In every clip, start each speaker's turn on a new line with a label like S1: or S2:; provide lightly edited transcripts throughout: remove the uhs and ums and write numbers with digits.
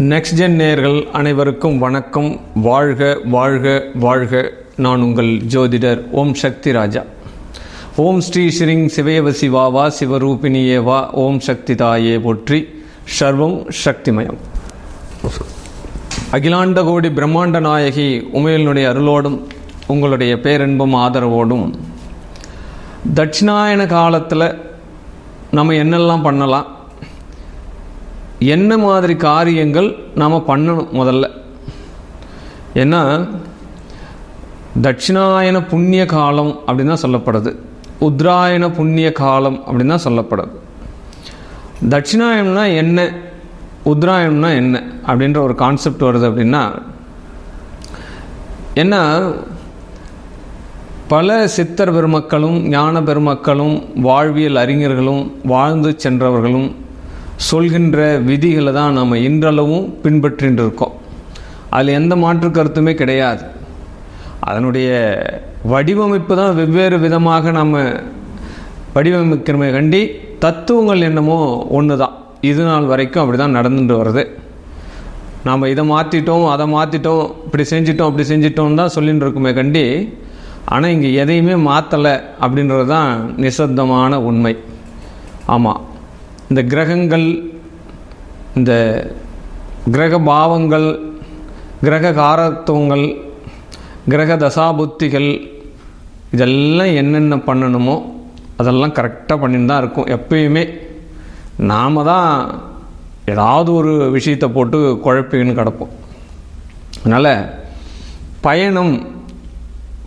S1: Next gen நேயர்கள் அனைவருக்கும் வணக்கம். வாழ்க வாழ்க வாழ்க. நான் உங்கள் ஜோதிடர் ஓம் சக்தி ராஜா. ஓம் ஸ்ரீ ஸ்ரீங் சிவயவ சிவாவா சிவரூபிணியேவா. ஓம் சக்தி தாயே போற்றி. சர்வம் சக்திமயம். அகிலாண்ட கோடி பிரம்மாண்ட நாயகி உமையனுடைய அருளோடும் உங்களுடைய பேரன்பும் ஆதரவோடும் தட்சிணாயன காலத்தில் நம்ம என்னெல்லாம் பண்ணலாம், என்ன மாதிரி காரியங்கள் நாம் பண்ணணும் முதல்ல. ஏன்னா தட்சிணாயன புண்ணிய காலம் அப்படின்னு தான் சொல்லப்படுது, உத்ராயண புண்ணிய காலம் அப்படின்னு தான் சொல்லப்படுது. தட்சிணாயனம்னா என்ன, உத்ராயணம்னா என்ன அப்படின்ற ஒரு கான்செப்ட் வருது. அப்படின்னா ஏன்னா பல சித்தர் பெருமக்களும் ஞான பெருமக்களும் வாழ்வியல் அறிஞர்களும் வாழ்ந்து சென்றவர்களும் சொல்கின்ற விதிகளை தான் நம்ம இன்றளவும் பின்பற்றின்னு இருக்கோம். அதில் எந்த மாற்று கருத்துமே கிடையாது. அதனுடைய வடிவமைப்பு தான் வெவ்வேறு விதமாக நம்ம வடிவமைக்கிறமே கண்டி தத்துவங்கள் என்னமோ ஒன்று தான். இது நாள் வரைக்கும் அப்படி தான் நடந்துட்டு வருது. நாம் இதை மாற்றிட்டோம், அதை மாற்றிட்டோம், இப்படி செஞ்சிட்டோம், அப்படி செஞ்சிட்டோம்னு தான் சொல்லிட்டு இருக்குமே கண்டி, ஆனால் இங்கே எதையுமே மாற்றலை அப்படின்றது தான் நிசப்தமான உண்மை. ஆமாம், இந்த கிரகங்கள், இந்த கிரக பாவங்கள், கிரக காரத்துவங்கள், கிரக தசாபுத்திகள், இதெல்லாம் என்னென்ன பண்ணணுமோ அதெல்லாம் கரெக்டாக பண்ணிட்டு தான் இருக்கும். எப்பயுமே நாம் தான் ஏதாவது ஒரு விஷயத்தை போட்டு குழப்பின்னு கிடப்போம். அதனால்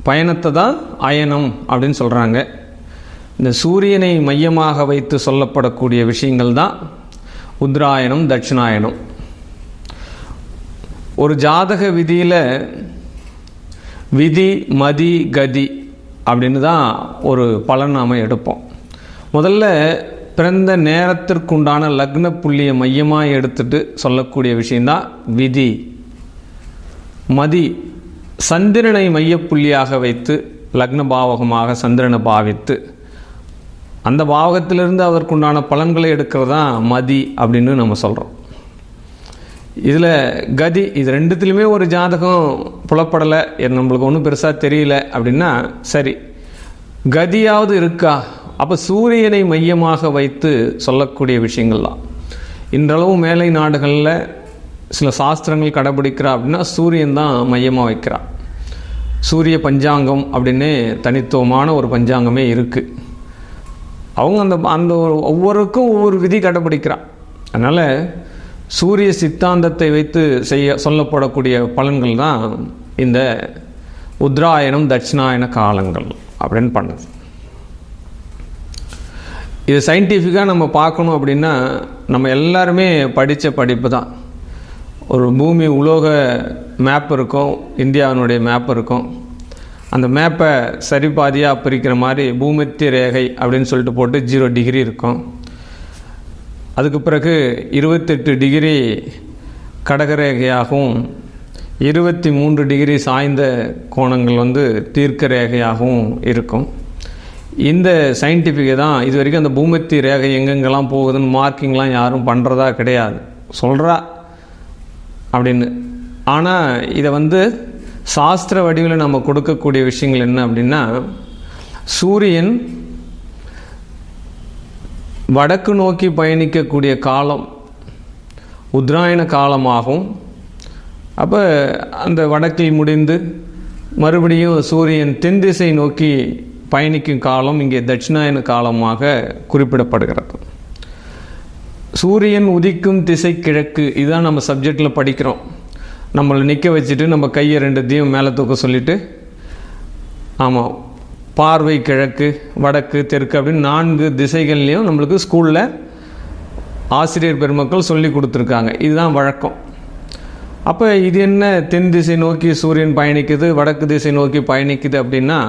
S1: பயணத்தை தான் அயனம் அப்படின்னு சொல்கிறாங்க. இந்த சூரியனை மையமாக வைத்து சொல்லப்படக்கூடிய விஷயங்கள் தான் உத்ராயணம், தட்சிணாயனம். ஒரு ஜாதக விதியில் விதி, மதி, கதி அப்படின்னு தான் ஒரு பலன் நாம் எடுப்போம். முதல்ல பிறந்த நேரத்திற்குண்டான லக்ன புள்ளியை மையமாக எடுத்துட்டு சொல்லக்கூடிய விஷயந்தான் விதி. மதி சந்திரனை மையப்புள்ளியாக வைத்து லக்ன பாவகமாக சந்திரனை பாவித்து அந்த பாவகத்திலிருந்து அதற்குண்டான பலன்களை எடுக்கிறது தான் மதி அப்படின்னு நம்ம சொல்கிறோம். இதில் கதி, இது ரெண்டுத்துலேயுமே ஒரு ஜாதகம் புலப்படலை, நம்மளுக்கு ஒன்றும் பெருசாக தெரியல அப்படின்னா சரி, கதியாவது இருக்கா? அப்போ சூரியனை மையமாக வைத்து சொல்லக்கூடிய விஷயங்கள் தான். இன்றளவு மேலை நாடுகளில் சில சாஸ்திரங்கள் கடைபிடிக்கிறா அப்படின்னா சூரியன் தான் மையமாக வைக்கிறா. சூரிய பஞ்சாங்கம் அப்படின்னு தனித்துவமான ஒரு பஞ்சாங்கமே இருக்குது. அவங்க அந்த ஒவ்வொருக்கும் ஒவ்வொரு விதி கடைபிடிக்கிறான். அதனால் சூரிய சித்தாந்தத்தை வைத்து சொல்லப்படக்கூடிய பலன்கள் தான் இந்த உத்ராயணம், தட்சிணாயன காலங்கள் அப்படின்னு பண்ணுது. இது சயின்டிஃபிக்காக நம்ம பார்க்கணும் அப்படின்னா நம்ம எல்லாருமே படித்த படிப்பு தான். ஒரு பூமி உலோக மேப் இருக்கும், இந்தியாவினுடைய மேப் இருக்கும். அந்த மேப்பை சரி பாதியாக பிரிக்கிற மாதிரி பூமத்திய ரேகை அப்படின்னு சொல்லிட்டு போட்டு 0 டிகிரி இருக்கும். அதுக்கு பிறகு 28 டிகிரி கடகரேகையாகவும் 23 டிகிரி சாய்ந்த கோணங்கள் தீர்க்க ரேகையாகவும் இருக்கும். இந்த சயின்டிஃபிக்கை தான் இது வரைக்கும் அந்த பூமத்திய ரேகை எங்கெங்கெல்லாம் போகுதுன்னு மார்க்கிங்லாம் யாரும் பண்ணுறதா கிடையாது, சொல்கிறா அப்படின்னு. ஆனால் இதை சாஸ்திர வடிவில் நம்ம கொடுக்கக்கூடிய விஷயங்கள் என்ன அப்படின்னா, சூரியன் வடக்கு நோக்கி பயணிக்கக்கூடிய காலம் உத்ராயண காலமாகும். அப்போ அந்த வடக்கில் முடிந்து மறுபடியும் சூரியன் தென் திசை நோக்கி பயணிக்கும் காலம் இங்கே தட்சிணாயன காலமாக குறிப்பிடப்படுகிறது. சூரியன் உதிக்கும் திசை கிழக்கு, இதுதான் நம்ம சப்ஜெக்டில் படிக்கிறோம். நம்மளை நிற்க வச்சுட்டு நம்ம கையை 2 மேலே தூக்க சொல்லிவிட்டு, ஆமாம், பார்வை கிழக்கு, வடக்கு, தெற்கு அப்படின்னு 4 திசைகள்லேயும் நம்மளுக்கு ஸ்கூலில் ஆசிரியர் பெருமக்கள் சொல்லி கொடுத்துருக்காங்க. இதுதான் வழக்கம். அப்போ இது என்ன, தென் திசை நோக்கி சூரியன் பயணிக்குது, வடக்கு திசை நோக்கி பயணிக்குது அப்படின்னா,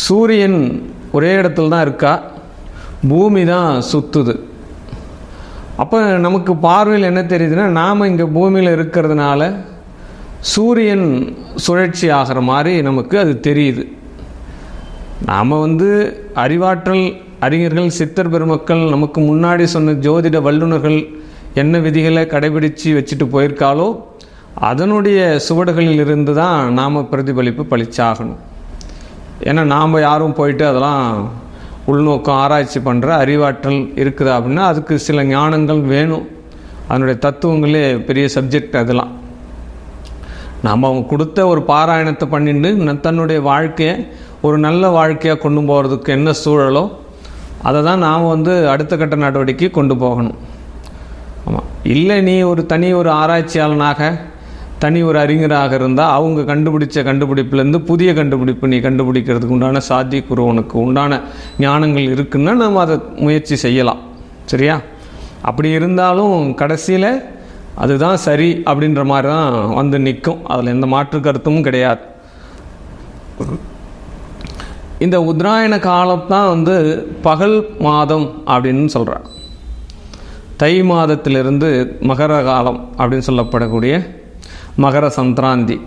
S1: சூரியன் ஒரே இடத்துல தான் இருக்கா, பூமி தான் சுற்றுது. அப்போ நமக்கு பார்வையில் என்ன தெரியுதுன்னா, நாம் இங்கே பூமியில் இருக்கிறதுனால சூரியன் சுழற்சி ஆகிற மாதிரி நமக்கு அது தெரியுது. நாம் அறிவாற்றல் அறிஞர்கள், சித்தர் பெருமக்கள், நமக்கு முன்னாடி சொன்ன ஜோதிட வல்லுநர்கள் என்ன விதிகளை கடைபிடித்து வச்சுட்டு போயிருக்காளோ அதனுடைய சுவடுகளில் இருந்து தான் நாம் பிரதிபலிப்பு பளிச்சாகணும். ஏன்னா நாம் யாரும் போயிட்டு அதெல்லாம் உள்நோக்கம் ஆராய்ச்சி பண்ணுற அறிவாற்றல் இருக்குதா அப்படின்னா அதுக்கு சில ஞானங்கள் வேணும். அதனுடைய தத்துவங்களே பெரிய சப்ஜெக்ட். அதெல்லாம் நாம் அவங்க கொடுத்த ஒரு பாராயணத்தை பண்ணிட்டு தன்னுடைய வாழ்க்கையை ஒரு நல்ல வாழ்க்கையாக கொண்டு போகிறதுக்கு என்ன சூழலோ அதை தான் நாம் அடுத்த கட்ட நடவடிக்கை கொண்டு போகணும். ஆமாம், இல்லை நீ ஒரு ஆராய்ச்சியாளனாக தனி ஒரு அறிஞராக இருந்தால் அவங்க கண்டுபிடிச்ச கண்டுபிடிப்புலேருந்து புதிய கண்டுபிடிப்பு நீ கண்டுபிடிக்கிறதுக்கு உண்டான சாத்தியக்கூறு உனக்கு உண்டான ஞானங்கள் இருக்குன்னா நம்ம அதை முயற்சி செய்யலாம். சரியா? அப்படி இருந்தாலும் கடைசியில் அதுதான் சரி அப்படின்ற மாதிரி தான் நிற்கும். அதில் எந்த மாற்று கருத்தும் கிடையாது. இந்த உத்தராயண காலத்தான் பகல் மாதம் அப்படின்னு சொல்கிறார். தை மாதத்திலிருந்து மகர காலம் அப்படின்னு சொல்லப்படக்கூடிய மகர சந்திராந்தி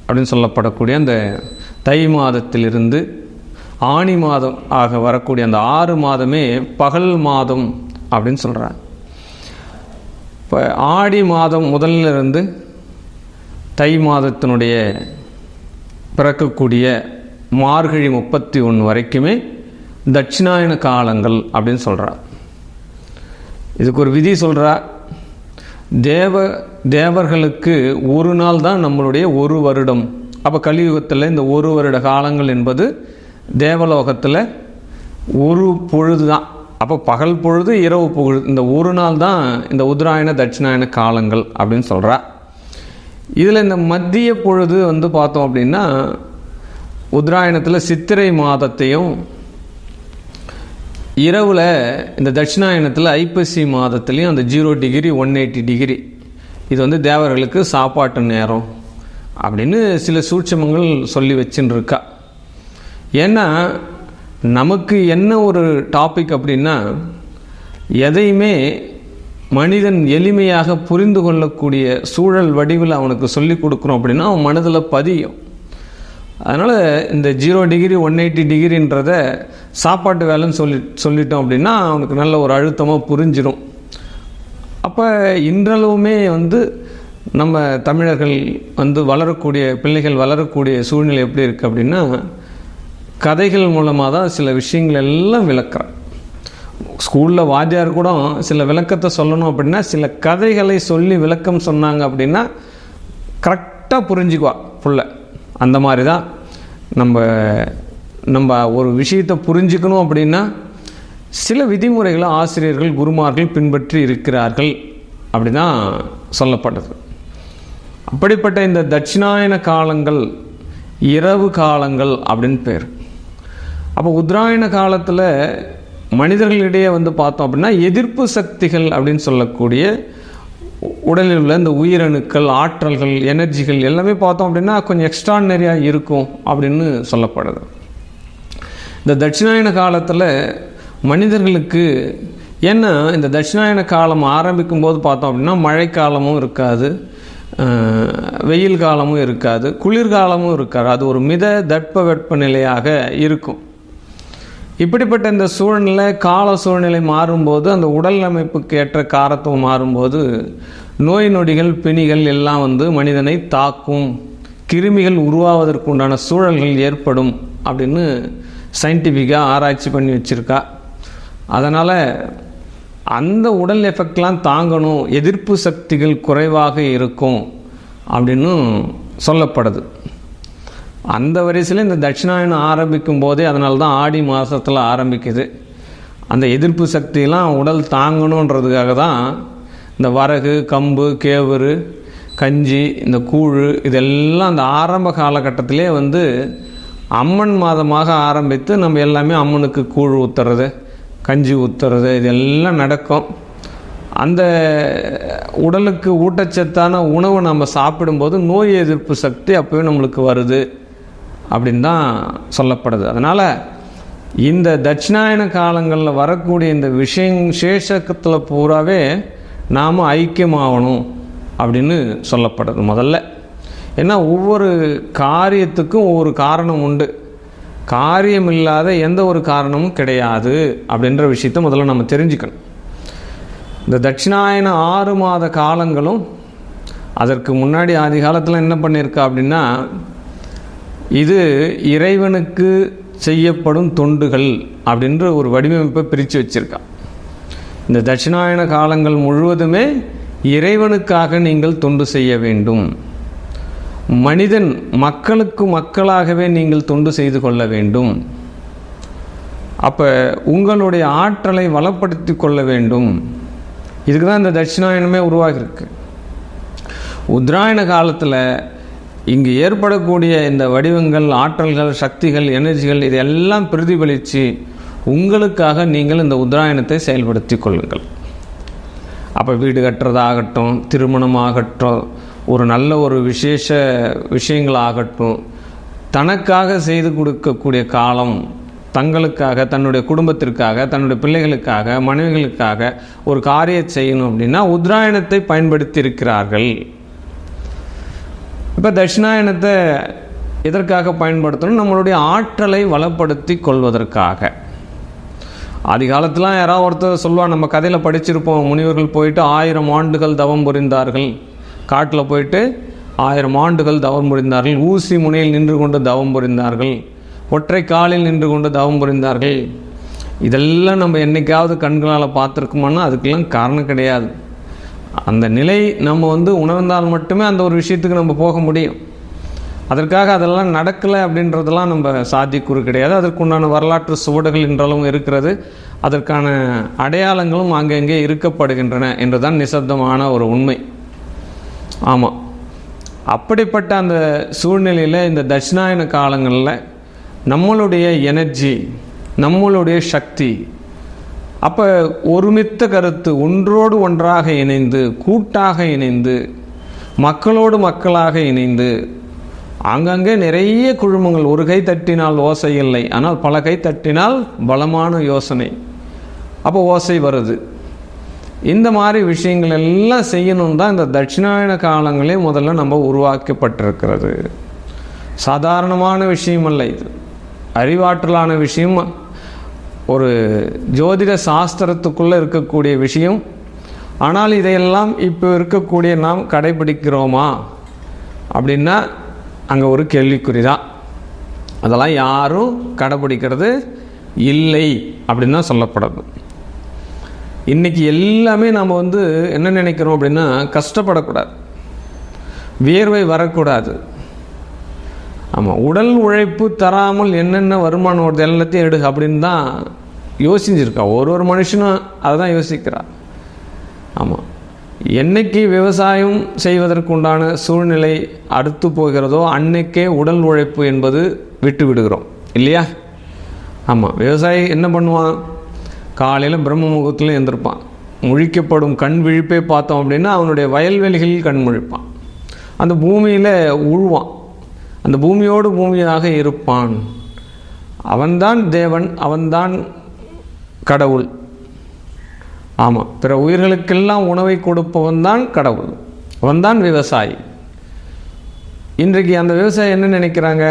S1: அப்படின்னு சொல்லப்படக்கூடிய அந்த தை மாதத்திலிருந்து ஆனி மாதம் ஆக வரக்கூடிய அந்த 6 மாதமே பகல் மாதம் அப்படின்னு சொல்கிறார். இப்போ ஆடி மாதம் முதல்ல இருந்து தை மாதத்தினுடைய பிறக்கக்கூடிய மார்கழி 31 வரைக்குமே தட்சிணாயன காலங்கள் அப்படின்னு சொல்கிறார். இதுக்கு ஒரு விதி சொல்கிறார். தேவர்களுக்கு ஒரு நாள் தான் நம்மளுடைய ஒரு வருடம். அப்போ கலியுகத்தில் இந்த ஒரு வருட காலங்கள் என்பது தேவலோகத்தில் ஒரு பொழுது தான். அப்போ பகல் பொழுது இரவு பொழுது இந்த ஒரு நாள் தான் இந்த உத்தராயண தட்சிணாயன காலங்கள் அப்படின்னு சொல்கிறா. இதில் இந்த மத்திய பொழுது பார்த்தோம் அப்படின்னா உத்தராயணத்தில் சித்திரை மாதத்தையும் இரவில் இந்த தட்சிணாயனத்தில் ஐப்பசி மாதத்துலேயும் அந்த 0 டிகிரி 180 டிகிரி இது தேவர்களுக்கு சாப்பாட்டு நேரம் அப்படின்னு சில சூட்சமங்கள் சொல்லி வச்சுன்னு இருக்கா. ஏன்னா நமக்கு என்ன ஒரு டாபிக் அப்படின்னா எதையுமே மனிதன் எளிமையாக புரிந்து கொள்ளக்கூடிய சூழல் வடிவில் அவனுக்கு சொல்லி கொடுக்குறோம் அப்படின்னா அவன் மனதில் பதியும். அதனால் இந்த 0 டிகிரி 180 டிகிரின்றத சாப்பாட்டு வேலைன்னு சொல்லிட்டோம் அப்படின்னா அவனுக்கு நல்ல ஒரு அழுத்தமாக புரிஞ்சிடும். அப்போ இன்றளவுமே நம்ம தமிழர்கள் வளரக்கூடிய பிள்ளைகள் வளரக்கூடிய சூழ்நிலை எப்படி இருக்குது அப்படின்னா கதைகள் மூலமாக தான் சில விஷயங்கள் எல்லாம் விளக்குறான். ஸ்கூலில் வாத்தியார் கூட சில விளக்கத்தை சொல்லணும் அப்படின்னா சில கதைகளை சொல்லி விளக்கம் சொன்னாங்க அப்படின்னா கரெக்டாக புரிஞ்சுக்குவா புள்ள. அந்த மாதிரி தான் நம்ம ஒரு விஷயத்தை புரிஞ்சுக்கணும் அப்படின்னா சில விதிமுறைகளை ஆசிரியர்கள் குருமார்கள் பின்பற்றி இருக்கிறார்கள் அப்படி தான் சொல்லப்படுது. அப்படிப்பட்ட இந்த தட்சிணாயன காலங்கள் இரவு காலங்கள் அப்படின்னு பேர். அப்போ உத்தராயண காலத்தில் மனிதர்களிடையே பார்த்தோம் அப்படின்னா எதிர்ப்பு சக்திகள் அப்படின்னு சொல்லக்கூடிய உடலில் உள்ள இந்த உயிரணுக்கள் ஆற்றல்கள் எனர்ஜிகள் எல்லாமே பார்த்தோம் அப்படின்னா கொஞ்சம் எக்ஸ்ட்ரானரியாக இருக்கும் அப்படின்னு சொல்லப்படுது. இந்த தட்சிணாயன காலத்தில் மனிதர்களுக்கு ஏன்னா இந்த தட்சிணாயன காலம் ஆரம்பிக்கும் போது பார்த்தோம் அப்படின்னா மழைக்காலமும் இருக்காது, வெயில் காலமும் இருக்காது, குளிர்காலமும் இருக்காது. அது ஒரு மித தட்ப வெப்பநிலையாக இருக்கும். இப்படிப்பட்ட இந்த சூழ்நிலை கால சூழ்நிலை மாறும்போது அந்த உடல் அமைப்புக்கு ஏற்ற காரத்துவம் மாறும்போது நோய் நொடிகள் பிணிகள் எல்லாம் மனிதனை தாக்கும், கிருமிகள் உருவாவதற்கு உண்டான சூழல்கள் ஏற்படும் அப்படின்னு சயின்டிஃபிக்காக ஆராய்ச்சி பண்ணி வச்சுருக்கா. அதனால் அந்த உடல் எஃபெக்ட்லாம் தாங்கணும், எதிர்ப்பு சக்திகள் குறைவாக இருக்கும் அப்படின்னு சொல்லப்படுது. அந்த வரிசையில் இந்த தட்சிணாயனம் ஆரம்பிக்கும் போதே அதனால தான் ஆடி மாதத்தில் ஆரம்பிக்குது. அந்த எதிர்ப்பு சக்தியெல்லாம் உடல் தாங்கணுன்றதுக்காக தான் இந்த வரகு கம்பு கேவுரு கஞ்சி இந்த கூழ் இதெல்லாம் அந்த ஆரம்ப காலகட்டத்திலே அம்மன் மாதமாக ஆரம்பித்து நம்ம எல்லாமே அம்மனுக்கு கூழ் ஊற்றுறது கஞ்சி ஊற்றுறது இதெல்லாம் நடக்கும். அந்த உடலுக்கு ஊட்டச்சத்தான உணவு நம்ம சாப்பிடும்போது நோய் எதிர்ப்பு சக்தி அப்போவே நம்மளுக்கு வருது அப்படின்னு தான் சொல்லப்படுது. அதனால் இந்த தட்சிணாயன காலங்களில் வரக்கூடிய இந்த விசேஷத்தில் பூராவே நாம் ஐக்கியமாகணும் அப்படின்னு சொல்லப்படுது முதல்ல. ஏன்னா ஒவ்வொரு காரியத்துக்கும் ஒவ்வொரு காரணம் உண்டு, காரியம் இல்லாத எந்த ஒரு காரணமும் கிடையாது அப்படின்ற விஷயத்தை முதல்ல நம்ம தெரிஞ்சுக்கணும். இந்த தட்சிணாயன 6 மாத காலங்களும், அதற்கு முன்னாடி ஆதி காலத்தில் என்ன பண்ணியிருக்கா அப்படின்னா, இது இறைவனுக்கு செய்யப்படும் தொண்டுகள் அப்படின்ற ஒரு வடிவமைப்பை பிரித்து வச்சிருக்கா. இந்த தட்சிணாயன காலங்கள் முழுவதுமே இறைவனுக்காக நீங்கள் தொண்டு செய்ய வேண்டும். மனிதன் மக்களுக்கு மக்களாகவே நீங்கள் தொண்டு செய்து கொள்ள வேண்டும். அப்போ உங்களுடைய ஆற்றலை வளப்படுத்தி கொள்ள வேண்டும். இதுக்கு தான் இந்த தட்சிணாயனமே உருவாகியிருக்கு. உத்தராயண காலத்தில் இங்கு ஏற்படக்கூடிய இந்த வடிவங்கள், ஆற்றல்கள், சக்திகள், எனர்ஜிகள் இதெல்லாம் பிரதிபலித்து உங்களுக்காக நீங்கள் இந்த உத்தராயணத்தை செயல்படுத்தி கொள்ளுங்கள். அப்போ வீடு கட்டுறதாகட்டும், திருமணமாகட்டும், ஒரு நல்ல ஒரு விசேஷ விஷயங்களாகட்டும், தனக்காக செய்து கொடுக்கக்கூடிய காலம், தங்களுக்காக, தன்னுடைய குடும்பத்திற்காக, தன்னுடைய பிள்ளைகளுக்காக, மனைவிகளுக்காக ஒரு காரியம் செய்யணும் அப்படின்னா உத்தராயணத்தை பயன்படுத்தி இருக்கிறார்கள். இப்போ தட்சிணாயனத்தை எதற்காக பயன்படுத்தணும்? நம்மளுடைய ஆற்றலை வளப்படுத்தி கொள்வதற்காக. ஆதி காலத்தில் யாராவது ஒருத்தர் சொல்லுவாள், நம்ம கதையில் படிச்சிருப்போம், முனிவர்கள் போயிட்டு 1000 ஆண்டுகள் தவம் புரிந்தார்கள், காட்டில் போயிட்டு 1000 ஆண்டுகள் தவம் புரிந்தார்கள், ஊசி முனையில் நின்று கொண்டு தவம் புரிந்தார்கள், ஒற்றை காலில் நின்று கொண்டு தவம் புரிந்தார்கள். இதெல்லாம் நம்ம என்னைக்காவது கண்களால் பார்த்துருக்குமானா அதுக்கெல்லாம் காரணம் கிடையாது. அந்த நிலை நம்ம உணர்ந்தால் மட்டுமே அந்த ஒரு விஷயத்துக்கு நம்ம போக முடியும். அதற்காக அதெல்லாம் நடக்கலை அப்படின்றதெல்லாம் நம்ம சாத்தியக்கூறு கிடையாது. அதற்குண்டான வரலாற்று சுவடுகள் இன்றளவும் இருக்கிறது. அதற்கான அடையாளங்களும் அங்கங்கே இருக்கப்படுகின்றன என்றுதான் நிசப்தமான ஒரு உண்மை. ஆமாம், அப்படிப்பட்ட அந்த சூழ்நிலையில் இந்த தட்சிணாயன காலங்களில் நம்மளுடைய எனர்ஜி, நம்மளுடைய சக்தி, அப்போ ஒருமித்த கருத்து, ஒன்றோடு ஒன்றாக இணைந்து, கூட்டாக இணைந்து, மக்களோடு மக்களாக இணைந்து, அங்கங்கே நிறைய குழுமங்கள், ஒரு கை தட்டினால் ஓசை இல்லை, ஆனால் பல கை தட்டினால் பலமான யோசனை, அப்போ ஓசை வருது. இந்த மாதிரி விஷயங்கள் எல்லாம் செய்யணும் தான் இந்த தட்சிணாயன காலங்களே முதல்ல நம்ம உருவாக்கப்பட்டிருக்கிறது. சாதாரணமான விஷயம் அல்ல, இது அறிவாற்றலான விஷயம், ஒரு ஜோதிட சாஸ்திரத்துக்குள்ளே இருக்கக்கூடிய விஷயம். ஆனால் இதையெல்லாம் இப்போ இருக்கக்கூடிய நாம் கடைபிடிக்கிறோமா அப்படின்னா அங்கே ஒரு கேள்விக்குறி தான். அதெல்லாம் யாரும் கடைபிடிக்கிறது இல்லை அப்படின்னு தான் சொல்லப்படுது. இன்றைக்கி எல்லாமே நம்ம என்ன நினைக்கிறோம் அப்படின்னா, கஷ்டப்படக்கூடாது, வியர்வை வரக்கூடாது. ஆமாம், உடல் உழைப்பு தராமல் என்னென்ன வருமானம் வருது எல்லாத்தையும் எடு அப்படின்னு தான் யோசிச்சிருக்கா. ஒரு மனுஷனும் அதை தான் யோசிக்கிறா. ஆமாம், என்னைக்கு விவசாயம் செய்வதற்குண்டான சூழ்நிலை அடுத்து போகிறதோ அன்னைக்கே உடல் உழைப்பு என்பது விட்டு விடுகிறோம் இல்லையா? ஆமாம், விவசாயி என்ன பண்ணுவான்? காலையில் பிரம்ம முகூர்த்தத்தில் எழுந்திருப்பான். முழிக்கப்படும் கண் விழிப்பே பார்த்தோம் அப்படின்னா அவனுடைய வயல்வெளிகளில் கண் முழிப்பான். அந்த பூமியில் உழுவான், அந்த பூமியோடு பூமியாக இருப்பான். அவன்தான் தேவன், அவன்தான் கடவுள். ஆமாம், பிற உயிர்களுக்கெல்லாம் உணவை கொடுப்பவன் தான் கடவுள், அவன்தான் விவசாயி. இன்றைக்கு அந்த விவசாயி என்ன நினைக்கிறாங்க?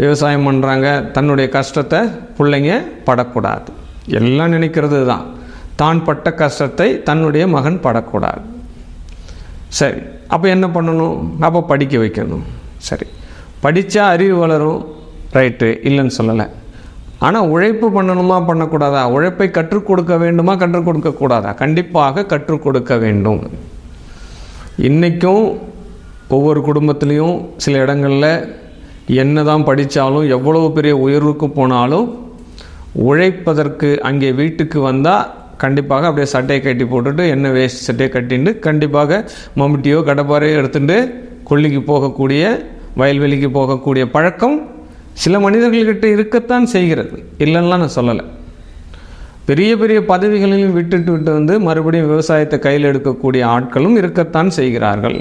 S1: விவசாயம் பண்ணுறாங்க, தன்னுடைய கஷ்டத்தை பிள்ளைங்க படக்கூடாது, எல்லாம் நினைக்கிறது தான். தான் பட்ட கஷ்டத்தை தன்னுடைய மகன் படக்கூடாது. சரி, அப்போ என்ன பண்ணணும்? அப்போ படிக்க வைக்கணும். சரி, படித்தா அறிவு வளரும், ரைட்டு, இல்லைன்னு சொல்லலை. ஆனால் உழைப்பு பண்ணணுமா பண்ணக்கூடாதா? உழைப்பை கற்றுக் கொடுக்க வேண்டுமா கற்றுக் கொடுக்கக்கூடாதா? கண்டிப்பாக கற்றுக் கொடுக்க வேண்டும். இன்றைக்கும் ஒவ்வொரு குடும்பத்துலேயும் சில இடங்களில் என்ன தான் படித்தாலும், எவ்வளவு பெரிய உயர்வுக்கு போனாலும், உழைப்பதற்கு அங்கே வீட்டுக்கு வந்தால் கண்டிப்பாக அப்படியே சட்டையை கட்டி போட்டுட்டு, என்ன வேஸ்ட் சட்டையை கட்டிட்டு, கண்டிப்பாக மம்முட்டியோ கடப்பாரையோ எடுத்துட்டு கொல்லிக்கு போகக்கூடிய, வயல்வெளிக்கு போகக்கூடிய பழக்கம் சில மனிதர்கள்கிட்ட இருக்கத்தான் செய்கிறது, இல்லைன்னா நான் சொல்லலை. பெரிய பெரிய பதவிகளில் விட்டு மறுபடியும் விவசாயத்தை கையில் எடுக்கக்கூடிய ஆட்களும் இருக்கத்தான் செய்கிறார்கள்.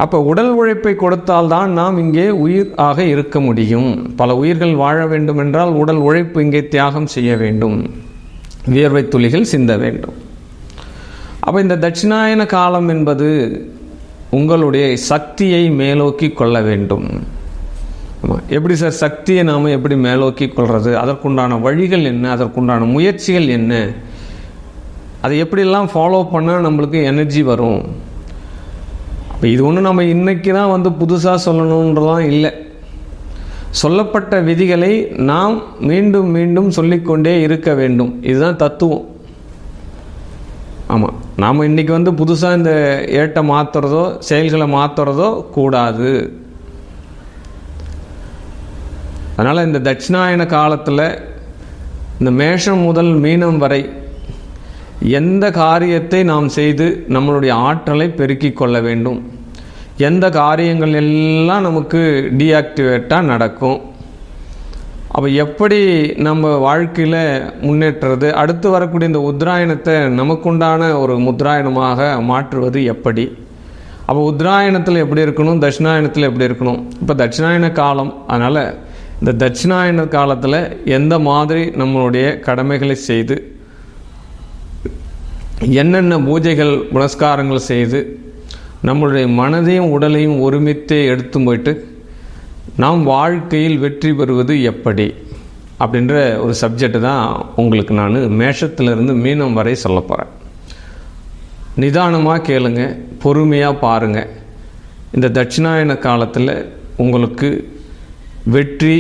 S1: அப்போ உடல் உழைப்பை கொடுத்தால்தான் நாம் இங்கே உயிர் ஆக இருக்க முடியும். பல உயிர்கள் வாழ வேண்டும் என்றால் உடல் உழைப்பு இங்கே தியாகம் செய்ய வேண்டும், வியர்வை துளிகள் சிந்த வேண்டும். அப்போ இந்த தட்சிணாயன காலம் என்பது உங்களுடைய சக்தியை மேலோக்கி கொள்ள வேண்டும். ஆமாம், எப்படி சார் சக்தியை நாம் எப்படி மேலோக்கி கொள்வது? அதற்குண்டான வழிகள் என்ன? அதற்குண்டான முயற்சிகள் என்ன? அதை எப்படிலாம் ஃபாலோ பண்ணால் நம்மளுக்கு எனர்ஜி வரும். அப்போ இது ஒன்றும் நம்ம இன்றைக்கி தான் வந்து புதுசாக சொல்லணுன்றதான் இல்லை. சொல்லப்பட்ட விதிகளை நாம் மீண்டும் மீண்டும் சொல்லிக்கொண்டே இருக்க வேண்டும். இதுதான் தத்துவம். ஆமாம், நாம் இன்றைக்கி வந்து புதுசாக இந்த ஏட்டை மாற்றுறதோ செயல்களை மாற்றுறதோ கூடாது. அதனால் இந்த தட்சிணாயன காலத்தில் இந்த மேஷம் முதல் மீனம் வரை எந்த காரியத்தை நாம் செய்து நம்மளுடைய ஆற்றலை பெருக்கிக் கொள்ள வேண்டும், எந்த காரியங்கள் எல்லாம் நமக்கு டீஆக்டிவேட்டாக நடக்கும், அப்போ எப்படி நம்ம வாழ்க்கையில் முன்னேற்றுறது, அடுத்து வரக்கூடிய இந்த உத்தராயணத்தை நமக்குண்டான ஒரு முத்ராயணமாக மாற்றுவது எப்படி, அப்போ உத்தராயணத்தில் எப்படி இருக்கணும், தட்சிணாயணத்தில் எப்படி இருக்கணும். இப்போ தட்சிணாயன காலம், அதனால் இந்த தட்சிணாயன காலத்தில் எந்த மாதிரி நம்மளுடைய கடமைகளை செய்து என்னென்ன பூஜைகள் புனஸ்காரங்கள் செய்து நம்மளுடைய மனதையும் உடலையும் ஒருமித்தே எடுத்து போயிட்டு நாம் வாழ்க்கையில் வெற்றி பெறுவது எப்படி அப்படின்ற ஒரு சப்ஜெக்ட் தான் உங்களுக்கு நான் மேஷத்திலிருந்து மீனம் வரை சொல்ல போகிறேன். நிதானமாக கேளுங்க, பொறுமையாக பாருங்கள். இந்த தட்சிணாயன காலத்தில் உங்களுக்கு வெற்றி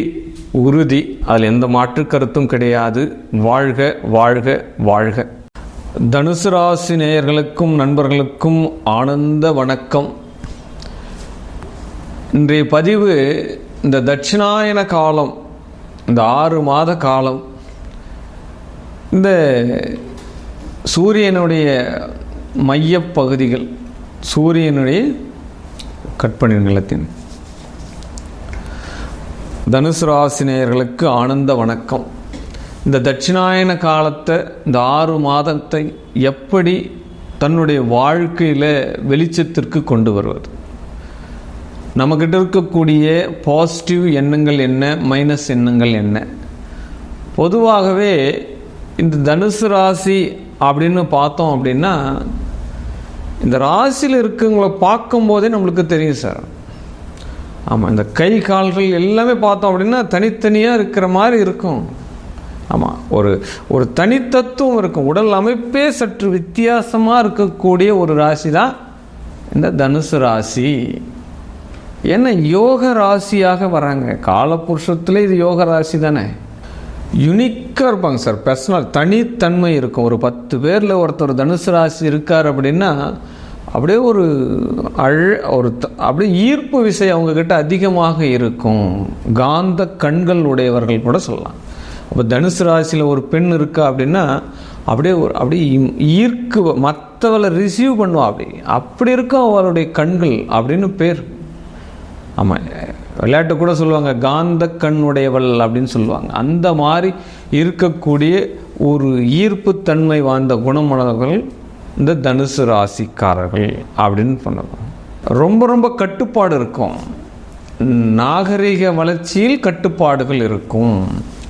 S1: உறுதி, அதில் எந்த மாற்று கருத்தும் கிடையாது. வாழ்க வாழ்க வாழ்க. தனுசு ராசி நேயர்களுக்கும் நண்பர்களுக்கும் ஆனந்த வணக்கம். இன்றைய பதிவு இந்த தட்சிணாயன காலம், இந்த 6 மாத காலம், இந்த சூரியனுடைய மையப்பகுதிகள், சூரியனுடைய கற்பனை நிலத்தின் தனுசு ராசி நேயர்களுக்கு ஆனந்த வணக்கம். இந்த தட்சிணாயன காலத்தை, இந்த 6 மாதத்தை எப்படி தன்னுடைய வாழ்க்கையில் வெளிச்சத்திற்கு கொண்டு வருவது, நம்மக்கிட்ட இருக்கக்கூடிய பாசிட்டிவ் எண்ணங்கள் என்ன, மைனஸ் எண்ணங்கள் என்ன. பொதுவாகவே இந்த தனுசு ராசி அப்படின்னு பார்த்தோம் அப்படின்னா, இந்த ராசியில் இருக்கவங்களை பார்க்கும்போதே நம்மளுக்கு தெரியும் சார். ஆமாம், இந்த கை கால்கள் எல்லாமே பார்த்தோம் அப்படின்னா தனித்தனியாக இருக்கிற மாதிரி இருக்கும். ஆமாம், ஒரு தனித்தத்துவம் இருக்கும். உடல் அமைப்பே சற்று வித்தியாசமாக இருக்கக்கூடிய ஒரு ராசி தான் இந்த தனுசு ராசி. ஏன்னா யோக ராசியாக வராங்க. காலபுருஷத்தில் இது யோக ராசி தானே. யுனிக்காக இருப்பாங்க சார். பர்சனல் தனித்தன்மை இருக்கும். ஒரு 10 பேரில் ஒருத்தர் தனுசு ராசி இருக்கார் அப்படின்னா அப்படியே ஒரு அப்படியே ஈர்ப்பு விசை அவங்கக்கிட்ட அதிகமாக இருக்கும். காந்த கண்கள் உடையவர்கள் கூட சொல்லலாம். அப்போ தனுசு ராசியில் ஒரு பெண் இருக்கா அப்படின்னா அப்படியே ஈர்க்கு, மற்றவளை ரிசீவ் பண்ணுவா. அப்படி இருக்கும் அவளுடைய கண்கள் அப்படின்னு பேர். ஆமாம், விளையாட்டு கூட சொல்லுவாங்க காந்த கண் உடையவள் அப்படின்னு சொல்லுவாங்க. அந்த மாதிரி இருக்கக்கூடிய ஒரு ஈர்ப்புத்தன்மை வாழ்ந்த குணமுள்ளவர்கள் இந்த தனுசு ராசிக்காரர்கள் அப்படின்னு பண்ணுவாங்க. ரொம்ப ரொம்ப கட்டுப்பாடு இருக்கும். நாகரிக வளர்ச்சியில் கட்டுப்பாடுகள் இருக்கும்.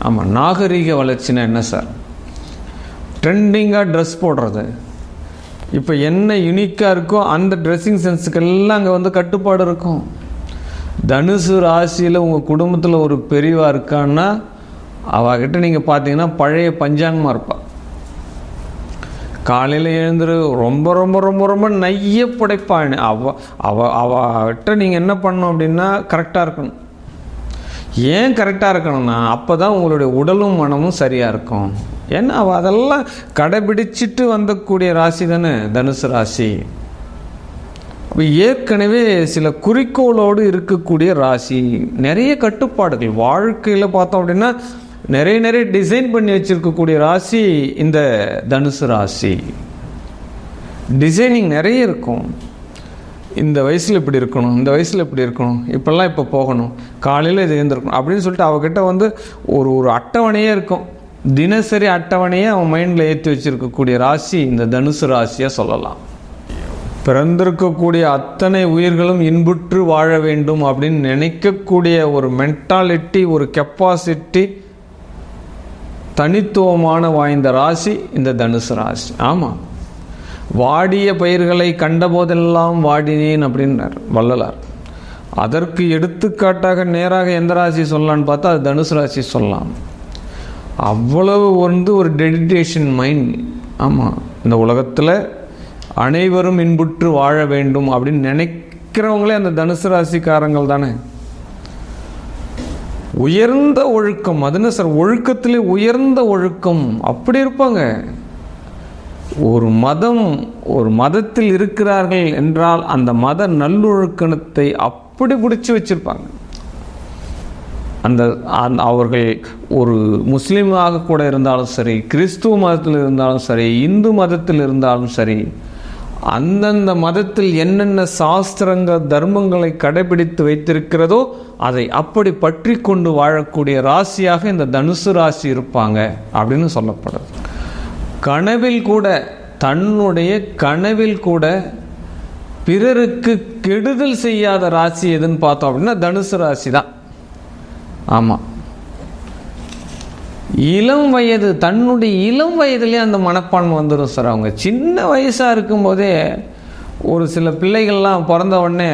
S1: ஆமாம், நாகரிக வளர்ச்சினா என்ன சார்? ட்ரெண்டிங்காக ட்ரெஸ் போடுறது. இப்போ என்ன யூனிக்காக இருக்கோ அந்த ட்ரெஸ்ஸிங் சென்ஸுக்கெல்லாம் அங்கே வந்து கட்டுப்பாடு இருக்கும். தனுசு ராசியில் உங்கள் குடும்பத்தில் ஒரு பெரியவா இருக்கான்னா அவகிட்ட நீங்கள் பார்த்தீங்கன்னா பழைய பஞ்சாங்கமாக இருப்பாள். காலையில் எழுந்துரு ரொம்ப ரொம்ப ரொம்ப ரொம்ப நைய படைப்பாள். அவகிட்ட நீங்கள் என்ன பண்ணணும் அப்படின்னா கரெக்டாக இருக்கணும். ஏன் கரெக்டாக இருக்கணும்னா அப்போ தான் உங்களுடைய உடலும் மனமும் சரியாக இருக்கும். ஏன்னா அவள் அதெல்லாம் கடைபிடிச்சிட்டு வந்தக்கூடிய ராசி தானே தனுசு ராசி. அப்போ ஏற்கனவே சில குறிக்கோளோடு இருக்கக்கூடிய ராசி. நிறைய கட்டுப்பாடுகள் வாழ்க்கையில் பார்த்தோம் அப்படின்னா நிறைய டிசைன் பண்ணி வச்சுருக்கக்கூடிய ராசி இந்த தனுசு ராசி. டிசைனிங் நிறைய இருக்கும். இந்த வயசில் இப்படி இருக்கணும், இந்த வயசில் இப்படி இருக்கணும், இப்போல்லாம் இப்போ போகணும், காலையில் இது எழுந்திருக்கணும் அப்படின்னு சொல்லிட்டு அவகிட்ட வந்து ஒரு அட்டவணையே இருக்கும். தினசரி அட்டவணையே அவன் மைண்டில் ஏற்றி வச்சுருக்கக்கூடிய ராசி இந்த தனுசு ராசியாக சொல்லலாம். பிறந்திருக்கக்கூடிய அத்தனை உயிர்களும் இன்புற்று வாழ வேண்டும் அப்படின்னு நினைக்கக்கூடிய ஒரு மென்டாலிட்டி, ஒரு கெப்பாசிட்டி, தனித்துவமான வாய்ந்த ராசி இந்த தனுசு ராசி. ஆமாம், வாடிய பயிர்களை கண்டபோதெல்லாம் வாடினேன் அப்படின்னார் வள்ளலார். அதற்கு எடுத்துக்காட்டாக நேராக எந்த ராசி சொல்லலான்னு பார்த்தா அது தனுசு ராசி சொல்லலாம். அவ்வளவு ஒரு டெடிடேஷன் மைண்ட். ஆமாம், இந்த உலகத்தில் அனைவரும் இன்புற்று வாழ வேண்டும் அப்படின்னு நினைக்கிறவங்களே அந்த தனுசு ராசிக்காரங்கள் தானே. உயர்ந்த ஒழுக்கம், அதுன்னு சார் ஒழுக்கத்திலே உயர்ந்த ஒழுக்கம், அப்படி இருப்பாங்க. ஒரு மதத்தில் இருக்கிறார்கள் என்றால் அந்த மத நல்லொழுக்கத்தை அப்படி பிடிச்சி வச்சிருப்பாங்க. அவர்கள் ஒரு முஸ்லீமாக கூட இருந்தாலும் சரி, கிறிஸ்துவ மதத்தில் இருந்தாலும் சரி, இந்து மதத்தில் இருந்தாலும் சரி, அந்தந்த மதத்தில் என்னென்ன சாஸ்திரங்கள் தர்மங்களை கடைபிடித்து வைத்திருக்கிறதோ அதை அப்படி பற்றி கொண்டு வாழக்கூடிய ராசியாக இந்த தனுசு ராசி இருப்பாங்க அப்படின்னு சொல்லப்படுது. தன்னுடைய கனவில் கூட பிறருக்கு கெடுதல் செய்யாத ராசி எதுன்னு பார்த்தோம் அப்படின்னா தனுசு ராசி தான். ஆமாம், தன்னுடைய இளம் வயதுலேயே அந்த மனப்பான்மை வந்துடும் சார். அவங்க சின்ன வயசாக இருக்கும்போதே ஒரு சில பிள்ளைகள்லாம் பிறந்த உடனே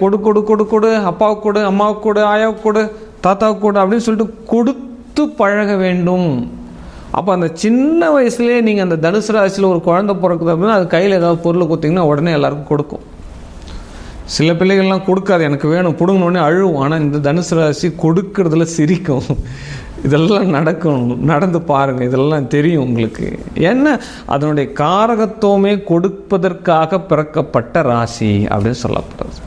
S1: கொடு கொடு கொடு கொடு அப்பாவுக்கு கொடு, அம்மாவுக்கு கொடு, ஆயாவுக்கு கொடு, தாத்தாவுக்கு கொடு அப்படின்னு சொல்லிட்டு கொடுத்து பழக வேண்டும். அப்போ அந்த சின்ன வயசுலேயே நீங்கள் அந்த தனுசு ராசியில் ஒரு குழந்தை பிறக்குது அப்படின்னா அது கையில் ஏதாவது பொருளை கொடுத்தீங்கன்னா உடனே எல்லாருக்கும் கொடுக்கும். சில பிள்ளைகள்லாம் கொடுக்காது, எனக்கு வேணும் பிடுங்கினோடனே அழுவும். ஆனால் இந்த தனுசு ராசி கொடுக்கறதுல சிரிக்கும். இதெல்லாம் நடந்து பாருங்கள், இதெல்லாம் தெரியும் உங்களுக்கு. ஏன்னா அதனுடைய காரகத்துவமே கொடுப்பதற்காக பிறக்கப்பட்ட ராசி அப்படின்னு சொல்லப்படுறது.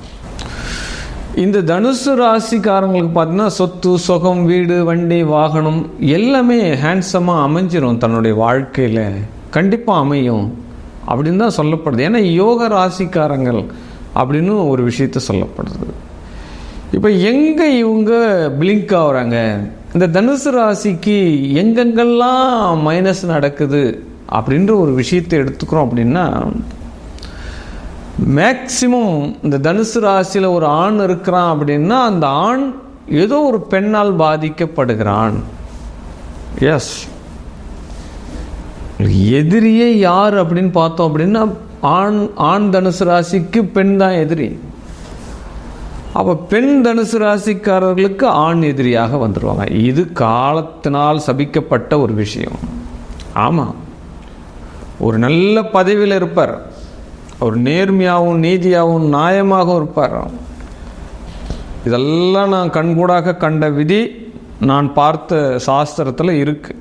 S1: இந்த தனுசு ராசிக்காரங்களுக்கு பார்த்தீங்கன்னா சொத்து, சுகம், வீடு, வண்டி, வாகனம் எல்லாமே ஹேண்ட்ஸமாக அமைஞ்சிரும். தன்னுடைய வாழ்க்கையில் கண்டிப்பாக அமையும் அப்படின்னு தான் சொல்லப்படுது. ஏன்னா யோக ராசிக்காரங்கள் அப்படின்னு ஒரு விஷயத்த சொல்லப்படுது. இப்போ எங்கே இவங்க பிளிங்க் ஆகுறாங்க, இந்த தனுசு ராசிக்கு எங்கெங்கெல்லாம் மைனஸ் நடக்குது அப்படின்ற ஒரு விஷயத்தை எடுத்துக்கிறோம் அப்படின்னா, மேக்சிமம் இந்த தனுசு ராசியில் ஒரு ஆண் இருக்கிறான் அப்படின்னா அந்த ஆண் ஏதோ ஒரு பெண்ணால் பாதிக்கப்படுகிறான். எஸ், எதிரியே யார் அப்படின்னு பார்த்தோம் அப்படின்னா ஆண் தனுசு ராசிக்கு பெண் தான் எதிரி. அப்போ பெண் தனுசு ராசிக்காரர்களுக்கு ஆண் எதிரியாக வந்துடுவாங்க. இது காலத்தினால் சபிக்கப்பட்ட ஒரு விஷயம். ஆமாம், ஒரு நல்ல பதவியில் இருப்பார், அவர் நேர்மையாகவும் நீதியாகவும் நியாயமாகவும் இருப்பார். இதெல்லாம் நான் கண்கூடாக கண்ட விதி நான் பார்த்த சாஸ்திரத்தில் இருக்கு.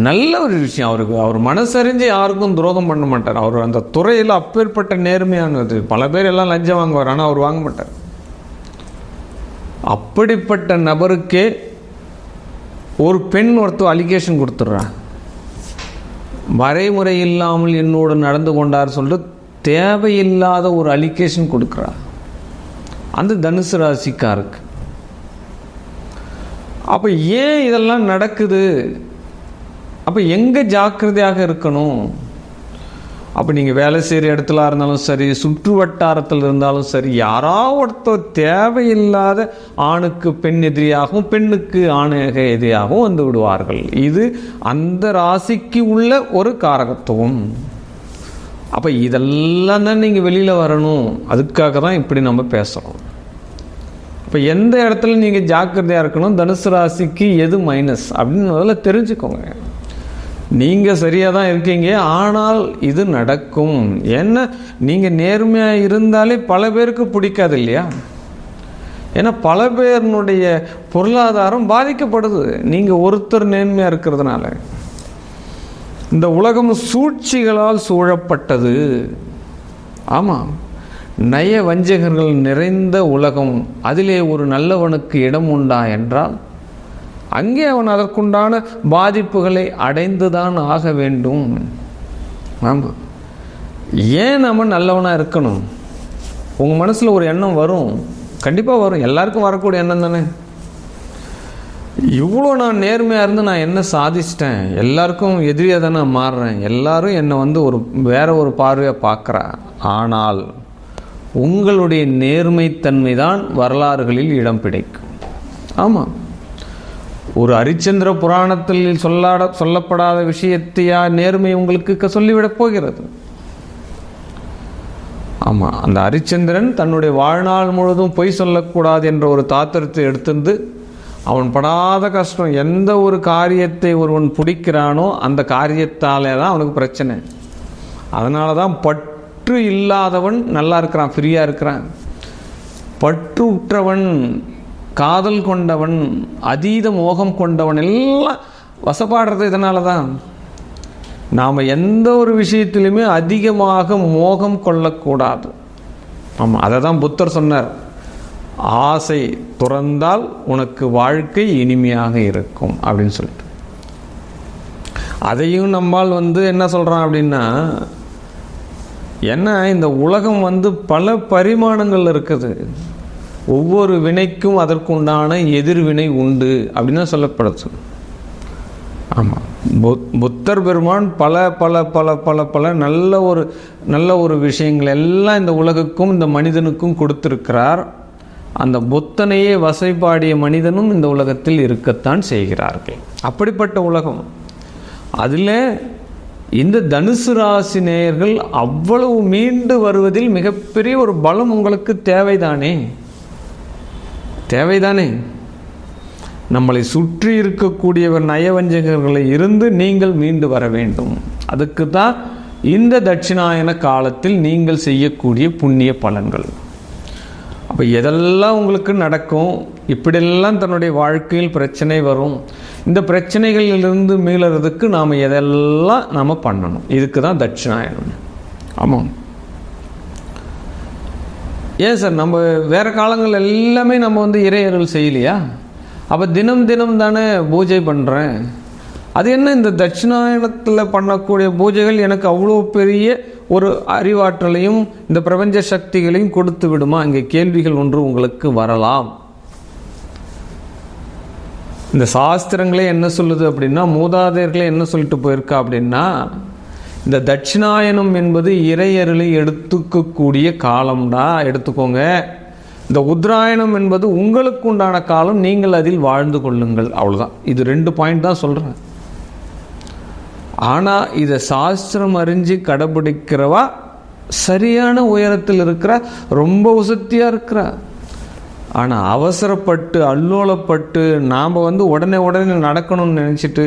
S1: நல்ல ஒரு விஷயம். அவர் மனசறிஞ்சு யாருக்கும் துரோகம் பண்ண மாட்டார். அவர் அந்த துறையில் அப்பேற்பட்ட நேர்மையானது. பல பேர் எல்லாம் லஞ்சம் வாங்குவார், ஆனால் அவர் வாங்க மாட்டார். அப்படிப்பட்ட நபருக்கே ஒரு பெண் ஒருத்தர் அலிகேஷன் கொடுத்துட்றான். வரைமுறை இல்லாமல் என்னோடு நடந்து கொண்டார் சொல்லிட்டு தேவையில்லாத ஒரு அலிகேஷன் கொடுக்குறார் அந்த தனுசு ராசிக்காருக்கு. அப்போ ஏன் இதெல்லாம் நடக்குது? அப்போ எங்கே ஜாக்கிரதையாக இருக்கணும்? அப்போ நீங்கள் வேலை செய்கிற இடத்துல இருந்தாலும் சரி, சுற்று வட்டாரத்தில் இருந்தாலும் சரி, யாராவது ஒருத்தர் தேவையில்லாத ஆணுக்கு பெண் எதிரியாகவும் பெண்ணுக்கு ஆணுக எதிரியாகவும் வந்து விடுவார்கள். இது அந்த ராசிக்கு உள்ள ஒரு காரகத்துவம். அப்போ இதெல்லாம் தான் நீங்கள் வெளியில் வரணும். அதுக்காக தான் இப்படி நம்ம பேசுகிறோம். இப்போ எந்த இடத்துல நீங்கள் ஜாக்கிரதையாக இருக்கணும், தனுசு ராசிக்கு எது மைனஸ் அப்படின்னு முதல்ல தெரிஞ்சுக்கோங்க. நீங்கள் சரியாக தான் இருக்கீங்க, ஆனால் இது நடக்கும். ஏன்னா நீங்கள் நேர்மையாக இருந்தாலே பல பேருக்கு பிடிக்காது இல்லையா? ஏன்னா பல பேருனுடைய பொருளாதாரம் பாதிக்கப்படுது நீங்கள் ஒருத்தர் நேர்மையாக இருக்கிறதுனால. இந்த உலகம் சூழ்ச்சிகளால் சூழப்பட்டது. ஆமாம், நய வஞ்சகர்கள் நிறைந்த உலகம். அதிலே ஒரு நல்லவனுக்கு இடம் உண்டா என்றால் அங்கே அவன் அதற்குண்டான பாதிப்புகளை அடைந்துதான் ஆக வேண்டும். ஆமாம், ஏன் நம்ம நல்லவனாக இருக்கணும்? உங்கள் மனசில் ஒரு எண்ணம் வரும், கண்டிப்பாக வரும். எல்லாருக்கும் வரக்கூடிய எண்ணம் தானே. இவ்வளோ நான் நேர்மையாக இருந்து நான் என்ன சாதிச்சிட்டேன், எல்லாருக்கும் எதிரியாக தானே மாறுறேன், எல்லாரும் என்னை வேற ஒரு பார்வையாக பார்க்குறா. ஆனால் உங்களுடைய நேர்மைத்தன்மை தான் வரலாறுகளில் இடம் பிடிக்கும். ஆமாம், ஒரு ஹரிச்சந்திர புராணத்தில் சொல்லப்படாத விஷயத்தையா நேர்மை உங்களுக்கு சொல்லிவிடப் போகிறது? ஆமாம், அந்த ஹரிச்சந்திரன் தன்னுடைய வாழ்நாள் முழுவதும் பொய் சொல்லக்கூடாது என்ற ஒரு தாத்திரத்தை எடுத்திருந்து அவன் படாத கஷ்டம். எந்த ஒரு காரியத்தை ஒருவன் பிடிக்கிறானோ அந்த காரியத்தாலே தான் அவனுக்கு பிரச்சனை. அதனால தான் பற்று இல்லாதவன் நல்லா இருக்கிறான், ஃப்ரீயாக இருக்கிறான். பற்று உற்றவன், காதல் கொண்டவன், அதீத மோகம் கொண்டவன் எல்லாம் வசப்பாடுறது இதனால தான். நாம் எந்த ஒரு விஷயத்திலுமே அதிகமாக மோகம் கொள்ளக்கூடாது. ஆமாம், அதை தான் புத்தர் சொன்னார், ஆசை துறந்தால் உனக்கு வாழ்க்கை இனிமையாக இருக்கும் அப்படின்னு சொல்லிட்டு. அதையும் நம்மால் என்ன சொல்கிறான் அப்படின்னா, ஏன்னா இந்த உலகம் பல பரிமாணங்கள் இருக்குது. ஒவ்வொரு வினைக்கும் அதற்குண்டான எதிர்வினை உண்டு அப்படின்னு தான் சொல்லப்படுது. ஆமாம், புத்தர் பெருமான் பல பல பல பல பல நல்ல ஒரு விஷயங்கள் எல்லாம் இந்த உலகுக்கும் இந்த மனிதனுக்கும் கொடுத்திருக்கிறார். அந்த புத்தனையே வசைபாடிய மனிதனும் இந்த உலகத்தில் இருக்கத்தான் செய்கிறார்கள். அப்படிப்பட்ட உலகம். அதில் இந்த தனுசு ராசி நேயர்கள் அவ்வளவு மீண்டு வருவதில் மிகப்பெரிய ஒரு பலம் உங்களுக்கு தேவைதானே. நம்மளை சுற்றி இருக்கக்கூடியவர் நயவஞ்சகர்களை இருந்து நீங்கள் மீண்டு வர வேண்டும். அதுக்கு தான் இந்த தட்சிணாயன காலத்தில் நீங்கள் செய்யக்கூடிய புண்ணிய பலன்கள். அப்போ எதெல்லாம் உங்களுக்கு நடக்கும், இப்படியெல்லாம் தன்னுடைய வாழ்க்கையில் பிரச்சனை வரும், இந்த பிரச்சனைகளிலிருந்து மீளறதுக்கு நாம் எதெல்லாம் நாம் பண்ணணும், இதுக்கு தான் தட்சிணாயனம். ஆமாம், ஏன் சார் நம்ம வேறு காலங்கள் எல்லாமே நம்ம இறையருள் செய்யலையா? அப்போ தினம் தினம் தானே பூஜை பண்ணுறேன், அது என்ன இந்த தட்சிணாயனத்தில் பண்ணக்கூடிய பூஜைகள் எனக்கு அவ்வளோ பெரிய ஒரு அறிவாற்றலையும் இந்த பிரபஞ்ச சக்திகளையும் கொடுத்து விடுமா? இங்கே கேள்விகள் ஒன்று உங்களுக்கு வரலாம். இந்த சாஸ்திரங்களே என்ன சொல்லுது அப்படின்னா, மூதாதையர்களே என்ன சொல்லிட்டு போயிருக்கா அப்படின்னா, இந்த தட்சிணாயனம் என்பது இறையருளை எடுத்துக்கக்கூடிய காலம்டா, எடுத்துக்கோங்க. இந்த உத்தராயணம் என்பது உங்களுக்கு உண்டான காலம், நீங்கள் அதில் வாழ்ந்து கொள்ளுங்கள், அவ்வளோதான். இது 2 பாயிண்ட் தான் சொல்கிறேன். ஆனால் இதை சாஸ்திரம் அறிஞ்சு கடைபிடிக்கிறவா சரியான உயரத்தில் இருக்கிறா, ரொம்ப உசத்தியாக இருக்கிறா. ஆனால் அவசரப்பட்டு அல்லோலப்பட்டு நாம் உடனே நடக்கணும்னு நினச்சிட்டு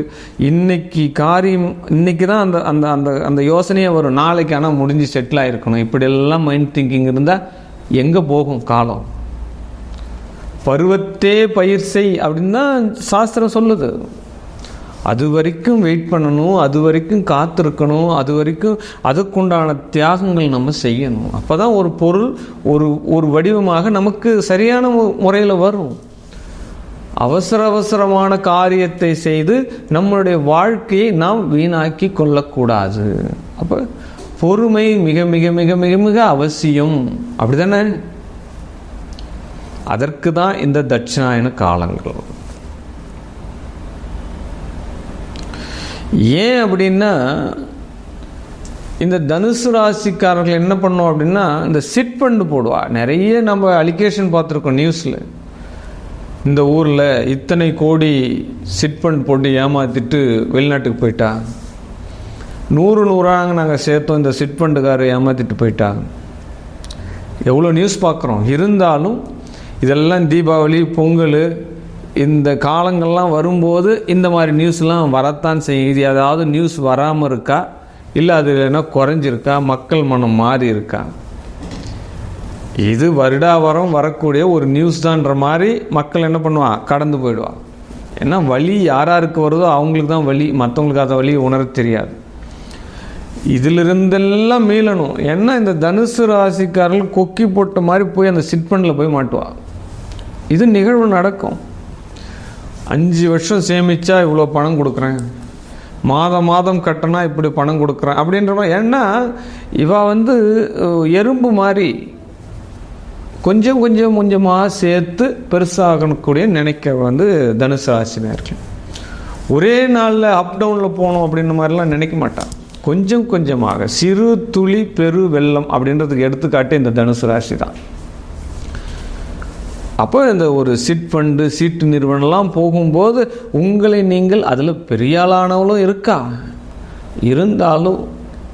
S1: இன்னைக்கு காரியம் இன்னைக்கு தான் அந்த அந்த அந்த அந்த யோசனையே வரும், நாளைக்கு ஆனால் முடிஞ்சு செட்டில் ஆகிருக்கணும், இப்படியெல்லாம் மைண்ட் திங்கிங் இருந்தால் எங்கே போகும் காலம்? பருவத்தே பயிர் செய் அப்படின்னு தான் சாஸ்திரம் சொல்லுது. அது வரைக்கும் வெயிட் பண்ணணும், அது வரைக்கும் காத்திருக்கணும், அது வரைக்கும் அதுக்குண்டான தியாகங்கள் நம்ம செய்யணும். அப்போ தான் ஒரு பொருள் ஒரு வடிவமாக நமக்கு சரியான முறையில் வரும். அவசரமான காரியத்தை செய்து நம்மளுடைய வாழ்க்கையை நாம் வீணாக்கி கொள்ளக்கூடாது. அப்போ பொறுமை மிக மிக மிக மிக மிக அவசியம், அப்படிதானே? அதற்கு தான் இந்த தட்சிணாயன காலங்கள். ஏன் அப்படின்னா, இந்த தனுசு ராசிக்காரர்கள் என்ன பண்ணோம் அப்படின்னா, இந்த சிட் ஃபண்டு போடுவா. நிறைய நம்ம அலிகேஷன் பார்த்துருக்கோம் நியூஸில். இந்த ஊரில் இத்தனை கோடி சிட் ஃபண்ட் போட்டு ஏமாற்றிட்டு வெளிநாட்டுக்கு போயிட்டா, 100 நாங்கள் சேர்த்தோம், இந்த சிட் ஃபண்டுக்காரர் ஏமாற்றிட்டு போயிட்டாங்க. எவ்வளோ நியூஸ் பார்க்குறோம். இருந்தாலும் இதெல்லாம் தீபாவளி, பொங்கல், இந்த காலங்கள்லாம் வரும்போது இந்த மாதிரி நியூஸ்லாம் வரத்தான் செய்யும். இது ஏதாவது நியூஸ் வராமல் இருக்கா, இல்லை அது என்ன குறைஞ்சிருக்கா, மக்கள் மனம் மாறி இருக்கா? இது வருடாவரம் வரக்கூடிய ஒரு நியூஸ் தான்ற மாதிரி மக்கள் என்ன பண்ணுவா, கடந்து போயிடுவா. ஏன்னா வலி யாராருக்கு வருதோ அவங்களுக்கு தான் வலி, மற்றவங்களுக்கு அதை வலி உணர தெரியாது. இதிலிருந்தெல்லாம் மீளணும். ஏன்னா இந்த தனுசு ராசிக்காரர்கள் கொக்கி போட்ட மாதிரி போய் அந்த சிட் ஃபண்டில் போய் மாட்டுவா. இது நிகழ்வு நடக்கும். 5 வருஷம் சேமித்தா இவ்வளோ பணம் கொடுக்குறேன், மாதம் கட்டினா இப்படி பணம் கொடுக்குறேன் அப்படின்ற மாதிரி. ஏன்னா இவ எறும்பு மாதிரி கொஞ்சமாக சேர்த்து பெருசாகக்கூடிய நினைக்க தனுசு ராசினர்கள். ஒரே நாளில் அப் டவுனில் போகணும் அப்படின்ற மாதிரிலாம் நினைக்க மாட்டான். கொஞ்சமாக சிறு துளி பெரு வெள்ளம் அப்படின்றதுக்கு எடுத்துக்காட்டு இந்த தனுசு ராசி தான். அப்போ இந்த ஒரு சிட் ஃபண்டு, சீட்டு நிறுவனம்லாம் போகும்போது உங்களை நீங்கள் அதில் பெரிய ஆளானவளும் இருக்கா, இருந்தாலும்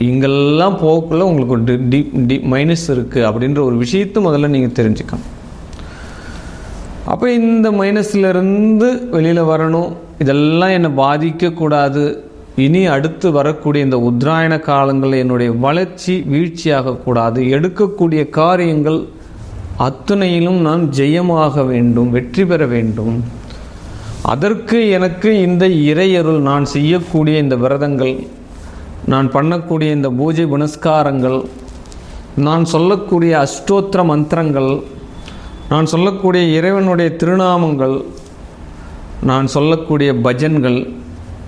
S1: இங்கெல்லாம் போக்குள்ள உங்களுக்கு ஒரு டீப் மைனஸ் இருக்குது அப்படின்ற ஒரு விஷயத்தை முதல்ல நீங்கள் தெரிஞ்சுக்கணும். அப்போ இந்த மைனஸ்லேருந்து வெளியில் வரணும், இதெல்லாம் என்னை பாதிக்கக்கூடாது, இனி அடுத்து வரக்கூடிய இந்த உத்தராயண காலங்களில் என்னுடைய வளர்ச்சி வீழ்ச்சியாகக்கூடாது, எடுக்கக்கூடிய காரியங்கள் அத்தனையிலும் நான் ஜெயமாக வேண்டும், வெற்றி பெற வேண்டும். அதற்கு எனக்கு இந்த இறையருள், நான் செய்யக்கூடிய இந்த விரதங்கள், நான் பண்ணக்கூடிய இந்த பூஜை புனஸ்காரங்கள், நான் சொல்லக்கூடிய அஷ்டோத்திர மந்திரங்கள், நான் சொல்லக்கூடிய இறைவனுடைய திருநாமங்கள், நான் சொல்லக்கூடிய பஜன்கள்,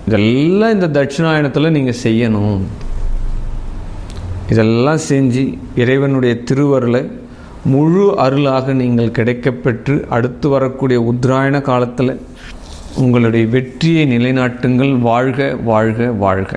S1: இதெல்லாம் இந்த தட்சிணாயனத்தில் நீங்கள் செய்யணும். இதெல்லாம் செஞ்சு இறைவனுடைய திருவருளை முழு அருளாக நீங்கள் கிடைக்கப்பெற்று அடுத்து வரக்கூடிய உத்தராயண காலத்தில் உங்களுடைய வெற்றியை நிலைநாட்டுங்கள். வாழ்க வாழ்க வாழ்க.